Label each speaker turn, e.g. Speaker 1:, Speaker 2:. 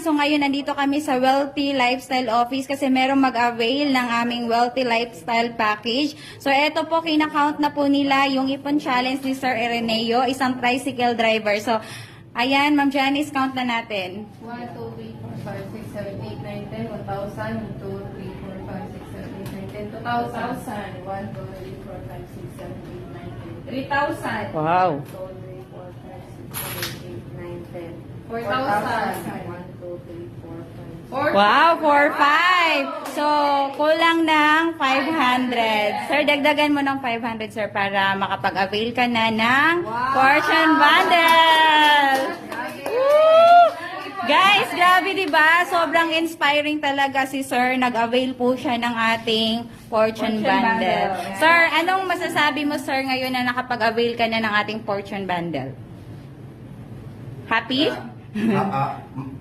Speaker 1: So ngayon nandito kami sa Wealthy Lifestyle Office kasi merong mag-avail ng aming Wealthy Lifestyle Package. So eto po, kinakount na po nila yung Ipon Challenge ni Sir Ireneo, isang tricycle driver. So ayan, Ma'am Janice, count na natin.
Speaker 2: 1, 2, 3, 4, 5, 6, 7, 8, 9, 10, 1,000, 1, 2, 3, 4, 5, 6, 7, 8, 9, 10, 2,000, 1, 2, 3, 4, 5, 6, 7, 8, 9, 10, 3,000.
Speaker 1: Wow.
Speaker 2: 1, 2, 3, 4, 5, 6, 7, 8, 9, 10, 4,000. 1, 2, 3, 4, 5, 6.
Speaker 1: Wow, 4-5. So, kulang ng 500. Sir, dagdagan mo ng 500, sir, para makapag-avail ka na ng Fortune Bundle. Woo! Guys, grabe diba? Sobrang inspiring talaga si sir. Nag-avail po siya ng ating Fortune Bundle. Sir, anong masasabi mo, sir, ngayon na nakapag-avail ka na ng ating Fortune Bundle? Happy?